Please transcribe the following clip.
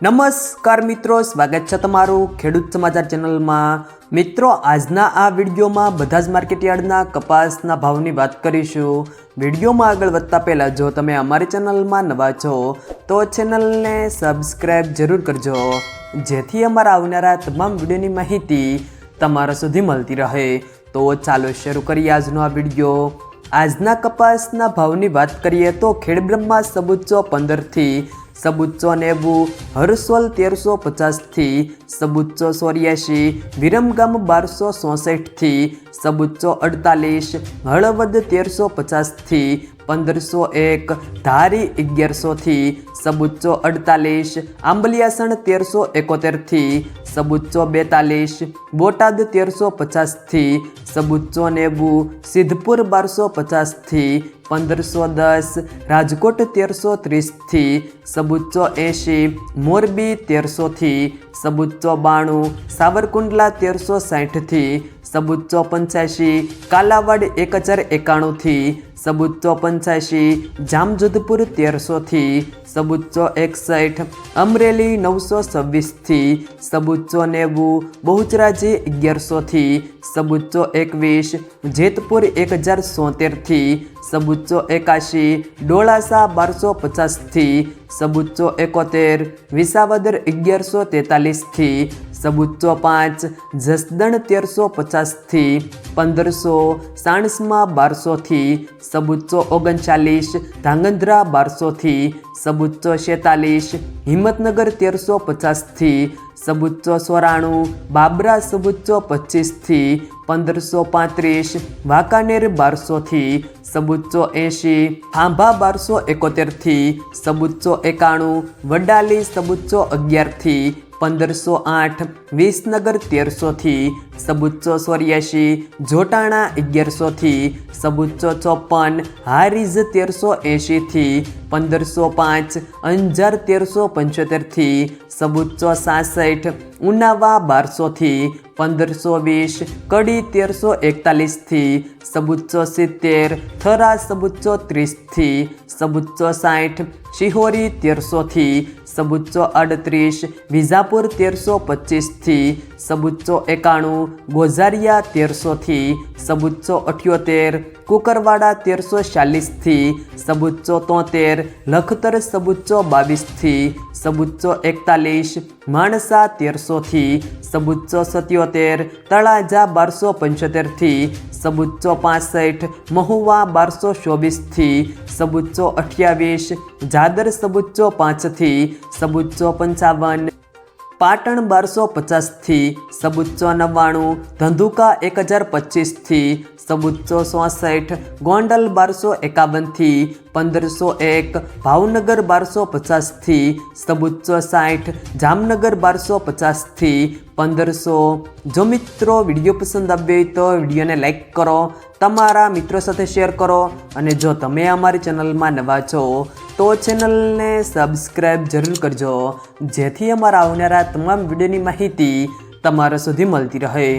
નમસ્કાર મિત્રો, સ્વાગત છે તમારું ખેડૂત સમાચાર ચેનલમાં। મિત્રો, આજના આ વિડીયોમાં બધા જ માર્કેટયાર્ડના કપાસના ભાવની વાત કરીશું। વિડીયોમાં આગળ વધતા પહેલાં જો તમે અમારી ચેનલમાં નવા છો તો ચેનલને સબસ્ક્રાઈબ જરૂર કરજો, જેથી અમારા આવનારા તમામ વિડીયોની માહિતી તમારા સુધી મળતી રહે। તો ચાલો શરૂ કરીએ આજનો આ વિડીયો। આજના કપાસના ભાવની વાત કરીએ તો ખેડબ્રહ્મા સબુચ્ચો 15 થી સબુચ્ચો 90, હરસોલ 1350 થી સબુચ્ચો 84, વિરમગામ 1264 થી સબુચ્ચો 48, હળવદ 1350 થી 1501, ધારી 1100 થી સબુચ્ચો 48, આંબલિયાસણ 1371 થી સબુચ્ચો 42, બોટાદ 1350 થી સબુચ્ચો 90, સિદ્ધપુર 1250 થી 1510, રાજકોટ 1330 થી સબુચ્ચો 80, મોરબી 1300 થી સબુચ્ચો 92, સાવરકુંડલા 1360 થી સબુચ્ચો 85, કાલાવાડ 1091 થી સબુચ્ચો 85, જામજોધપુર 1300 થી સબુચ્ચો 61, અમરેલી 926 થી સબુચ્ચો 90, બહુચરાજી 1100 થી સબુચ્ચો 21, જેતપુર 1073 થી સબુચ્ચો 81, ડોળાસા 1250 થી સબુચ્ચો 71, વિસાવદર 1143 થી સબુચ્ચો 5, જસદણ 1350 થી 1500, સાણસમાં 1200 થી સબુચ્ચો 39, ધાંગધ્રા 1200 થી સબુચ્ચો 46, હિંમતનગર 1350 થી સબુચ્ચો 94, બાબરા સબુચ્ચો 25 થી 1535, વાંકાનેર 1200 થી સબુચ્ચો 80, ખાંભા 1271 થી સબુચ્ચો 91, વડાલી સબુચ્ચો 11 થી 1508, વિસનગર 1300 થી સબુચ્ચો 84, જોટાણા 1100 થી સબુચ્ચો 54, હારીજ 1380 થી 1505, અંજાર 1375 થી સબુચ્ચો 67, ઉનાવા 1200 થી 1520, કડી 1341 થી સબુચ્ચો 70, થરા સબુચ્ચો 30 થી સબુચ્ચો 60, શિહોરી 1300 થી સબુચ્ચો 38, વિજાપુર 1325 થી સબુચ્ચો 91, ગોઝારિયા 1300 થી સબુચ્ચો 78, કુકરવાડા 1340 થી સબુચ્ચો 73, લખતર સબુચ્ચો 22 થી સબુચ્ચો 41, માણસા 1300 થી સબુચ્ચો 77, તળાજા 1275 થી સબુચ્ચો 65, મહુવા 1224 થી સબુચ્ચો 28, જાદર સબુચ્ચો 5 થી સબુચ્ચો 55, પાટણ 1250 થી સબુચ્ચો 99, ધંધુકા 1025 થી સબુચ્ચો 67, ગોંડલ 1251 થી 1501, ભાવનગર 1250 થી સબુચ્ચો 60, જામનગર 1250 થી 1500। જો મિત્રો વિડીયો પસંદ આવ્યો તો વિડીયોને લાઈક કરો, તમારા મિત્રો સાથે શેર કરો, અને જો તમે અમારી ચેનલમાં નવા છો તો ચેનલને સબસ્ક્રાઈબ જરૂર કરજો, જેથી અમારા આવનારા તમામ વિડીયોની માહિતી તમારા સુધી મળતી રહે।